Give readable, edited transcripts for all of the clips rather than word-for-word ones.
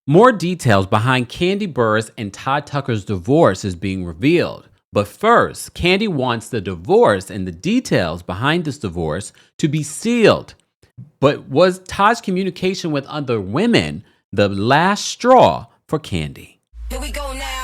More details behind Kandi Burruss and Todd Tucker's divorce is being revealed. But first, Kandi wants the divorce and the details behind this divorce to be sealed. But was Todd's communication with other women the last straw for Kandi? Here we go now.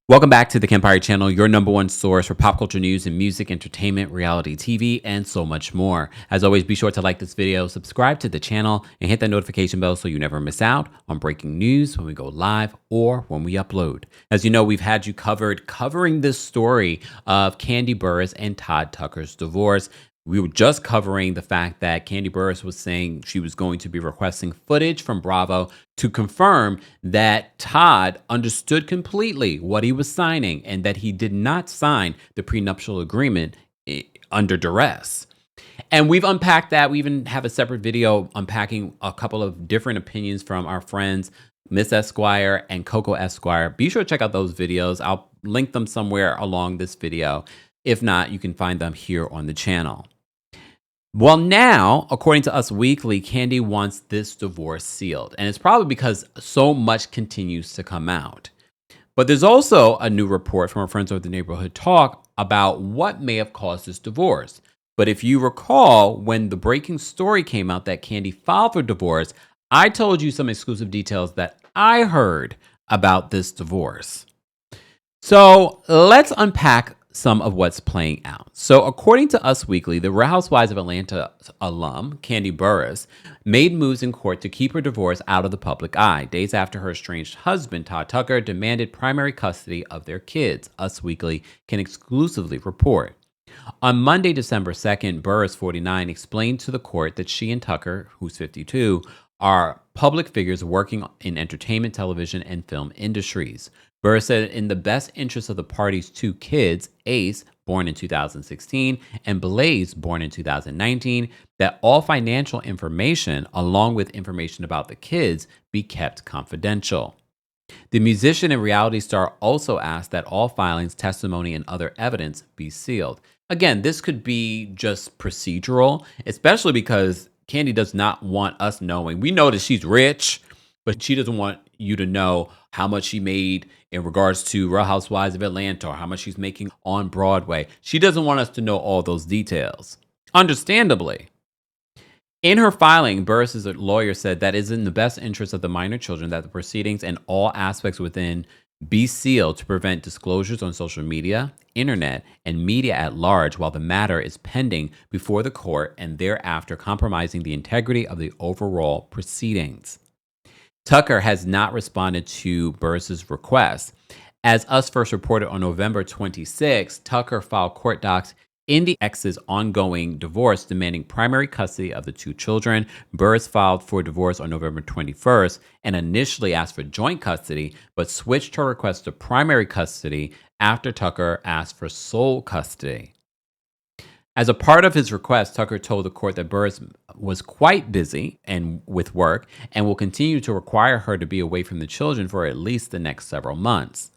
Welcome back to the Kempire channel, your number one source for pop culture news and music, entertainment, reality TV, and so much more. As always, be sure to like this video, subscribe to the channel, and hit that notification bell so you never miss out on breaking news when we go live or when we upload. As you know, we've had you covering this story of Kandi Burruss and Todd Tucker's divorce. We were just covering the fact that Kandi Burruss was saying she was going to be requesting footage from Bravo to confirm that Todd understood completely what he was signing and that he did not sign the prenuptial agreement under duress. And we've unpacked that. We even have a separate video unpacking a couple of different opinions from our friends, Miss Esquire and Coco Esquire. Be sure to check out those videos. I'll link them somewhere along this video. If not, you can find them here on the channel. Well, now, according to Us Weekly, Kandi wants this divorce sealed. And it's probably because so much continues to come out. But there's also a new report from our friends over the Neighborhood Talk about what may have caused this divorce. But if you recall, when the breaking story came out that Kandi filed for divorce, I told you some exclusive details that I heard about this divorce. So let's unpack some of what's playing out. So according to Us Weekly, the Real Housewives of Atlanta alum, Kandi Burruss, made moves in court to keep her divorce out of the public eye, days after her estranged husband, Todd Tucker, demanded primary custody of their kids, Us Weekly can exclusively report. On Monday, December 2nd, Burruss, 49, explained to the court that she and Tucker, who's 52, are public figures working in entertainment, television, and film industries. Burruss said in the best interest of the party's two kids, Ace, born in 2016, and Blaze, born in 2019, that all financial information, along with information about the kids, be kept confidential. The musician and reality star also asked that all filings, testimony, and other evidence be sealed. Again, this could be just procedural, especially because Kandi does not want us knowing. We know that she's rich, but she doesn't want you to know how much she made in regards to Real Housewives of Atlanta or how much she's making on Broadway. She doesn't want us to know all those details, understandably. In her filing, Burruss's lawyer said that it is in the best interest of the minor children that the proceedings and all aspects within be sealed to prevent disclosures on social media, internet, and media at large while the matter is pending before the court and thereafter compromising the integrity of the overall proceedings. Tucker has not responded to Burruss's request. As Us first reported on November 26, Tucker filed court docs in the ex's ongoing divorce demanding primary custody of the two children. Burruss filed for divorce on November 21st and initially asked for joint custody, but switched her request to primary custody after Tucker asked for sole custody. As a part of his request, Tucker told the court that Burruss was quite busy and with work and will continue to require her to be away from the children for at least the next several months.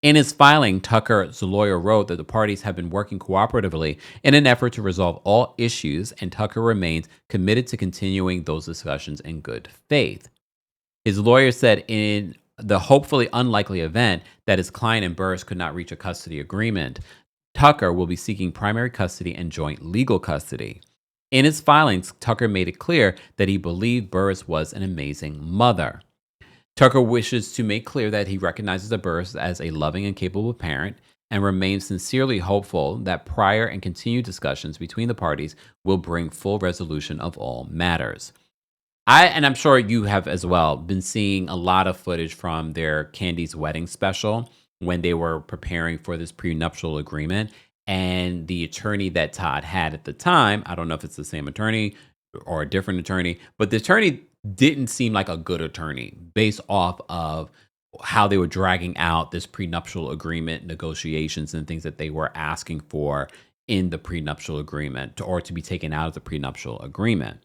In his filing, Tucker's lawyer wrote that the parties have been working cooperatively in an effort to resolve all issues, and Tucker remains committed to continuing those discussions in good faith. His lawyer said in the hopefully unlikely event that his client and Burruss could not reach a custody agreement, Tucker will be seeking primary custody and joint legal custody. In his filings, Tucker made it clear that he believed Burruss was an amazing mother. Tucker wishes to make clear that he recognizes Burruss as a loving and capable parent and remains sincerely hopeful that prior and continued discussions between the parties will bring full resolution of all matters. And I'm sure you have as well been seeing a lot of footage from their Kandi's wedding special when they were preparing for this prenuptial agreement. And the attorney that Todd had at the time, I don't know if it's the same attorney or a different attorney, but the attorney didn't seem like a good attorney based off of how they were dragging out this prenuptial agreement negotiations and things that they were asking for in the prenuptial agreement or to be taken out of the prenuptial agreement.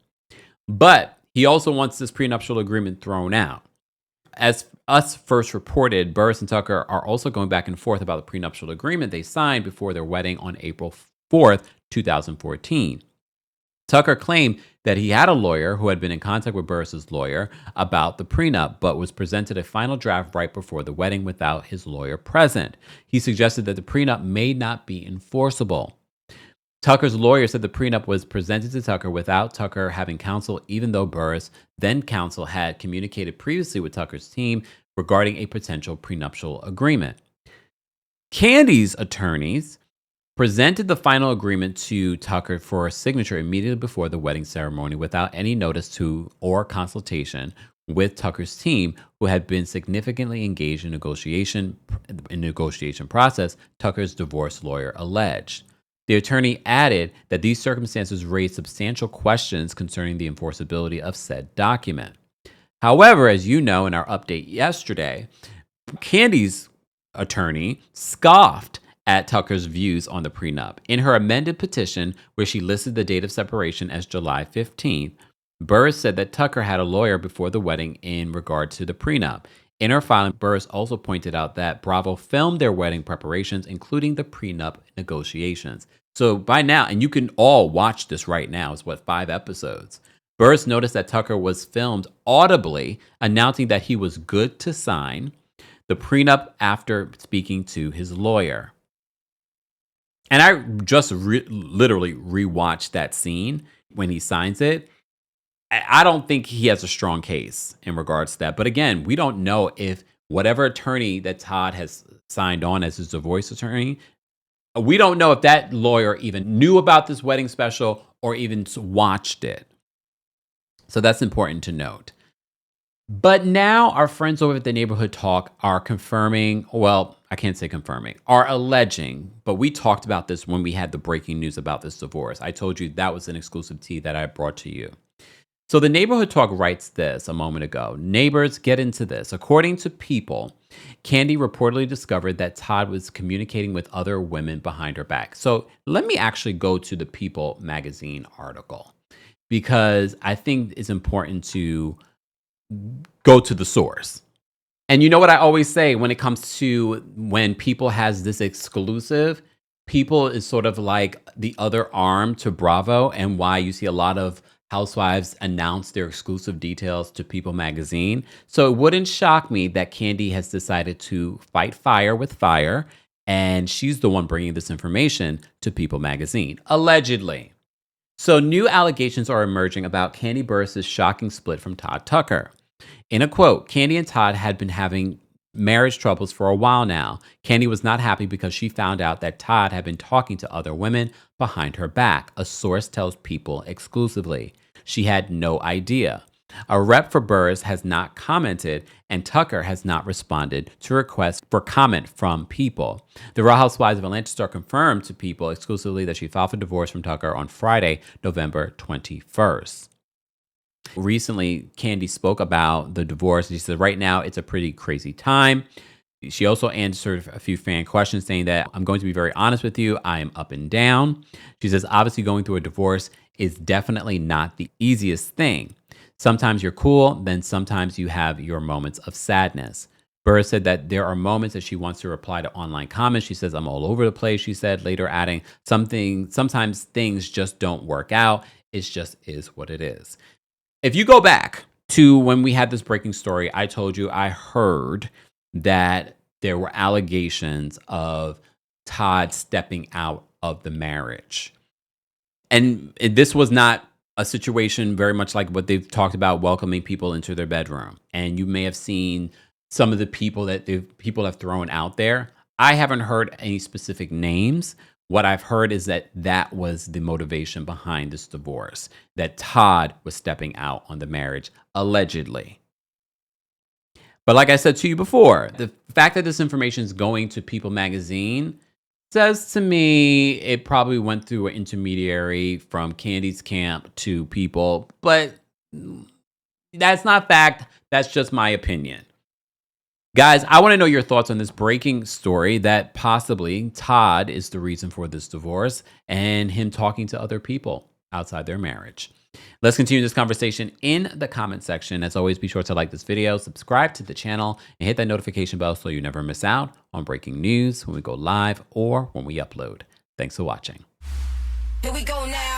But he also wants this prenuptial agreement thrown out. As Us first reported, Burruss and Tucker are also going back and forth about the prenuptial agreement they signed before their wedding on April 4th, 2014. Tucker claimed that he had a lawyer who had been in contact with Burruss's lawyer about the prenup, but was presented a final draft right before the wedding without his lawyer present. He suggested that the prenup may not be enforceable. Tucker's lawyer said the prenup was presented to Tucker without Tucker having counsel, even though Burruss, then counsel, had communicated previously with Tucker's team regarding a potential prenuptial agreement. Kandi's attorneys presented the final agreement to Tucker for a signature immediately before the wedding ceremony without any notice to or consultation with Tucker's team, who had been significantly engaged in negotiation process, Tucker's divorce lawyer alleged. The attorney added that these circumstances raised substantial questions concerning the enforceability of said document. However, as you know in our update yesterday, Kandi's attorney scoffed at Tucker's views on the prenup. In her amended petition, where she listed the date of separation as July 15th, Burruss said that Tucker had a lawyer before the wedding in regard to the prenup. In her filing, Burruss also pointed out that Bravo filmed their wedding preparations, including the prenup negotiations. So by now, and you can all watch this right now, it's 5 episodes. Burruss noticed that Tucker was filmed audibly announcing that he was good to sign the prenup after speaking to his lawyer. And I just literally rewatched that scene when he signs it. I don't think he has a strong case in regards to that. But again, we don't know if whatever attorney that Todd has signed on as his divorce attorney, we don't know if that lawyer even knew about this wedding special or even watched it. So that's important to note. But now our friends over at the Neighborhood Talk are confirming, well, I can't say confirming, are alleging, but we talked about this when we had the breaking news about this divorce. I told you that was an exclusive tea that I brought to you. So the Neighborhood Talk writes this a moment ago. Neighbors, get into this. According to People, Kandi reportedly discovered that Todd was communicating with other women behind her back. So let me actually go to the People magazine article, because I think it's important to go to the source. And you know what I always say when it comes to when People has this exclusive, People is sort of like the other arm to Bravo, and why you see a lot of Housewives announce their exclusive details to People magazine. So it wouldn't shock me that Kandi has decided to fight fire with fire, and she's the one bringing this information to People magazine, allegedly. So new allegations are emerging about Kandi Burruss' shocking split from Todd Tucker. In a quote, Kandi and Todd had been having marriage troubles for a while now. Kandi was not happy because she found out that Todd had been talking to other women behind her back, a source tells People exclusively. She had no idea. A rep for Burruss has not commented, and Tucker has not responded to requests for comment from People. The Real Housewives of Atlanta star confirmed to People exclusively that she filed for divorce from Tucker on Friday, November 21st. Recently, Kandi spoke about the divorce. She said, right now, it's a pretty crazy time. She also answered a few fan questions saying that, I'm going to be very honest with you, I am up and down. She says, obviously going through a divorce is definitely not the easiest thing. Sometimes you're cool, then sometimes you have your moments of sadness. Burruss said that there are moments that she wants to reply to online comments. She says, I'm all over the place, she said, later adding, sometimes things just don't work out. It just is what it is. If you go back to when we had this breaking story, I told you I heard that there were allegations of Todd stepping out of the marriage. And this was not a situation very much like what they've talked about, welcoming people into their bedroom. And you may have seen some of the people that people have thrown out there. I haven't heard any specific names. What I've heard is that that was the motivation behind this divorce, that Todd was stepping out on the marriage, allegedly. But like I said to you before, the fact that this information is going to People magazine says to me it probably went through an intermediary from Kandi's camp to People. But that's not fact. That's just my opinion. Guys, I want to know your thoughts on this breaking story that possibly Todd is the reason for this divorce and him talking to other people outside their marriage. Let's continue this conversation in the comment section. As always, be sure to like this video, subscribe to the channel, and hit that notification bell so you never miss out on breaking news when we go live or when we upload. Thanks for watching. Here we go now.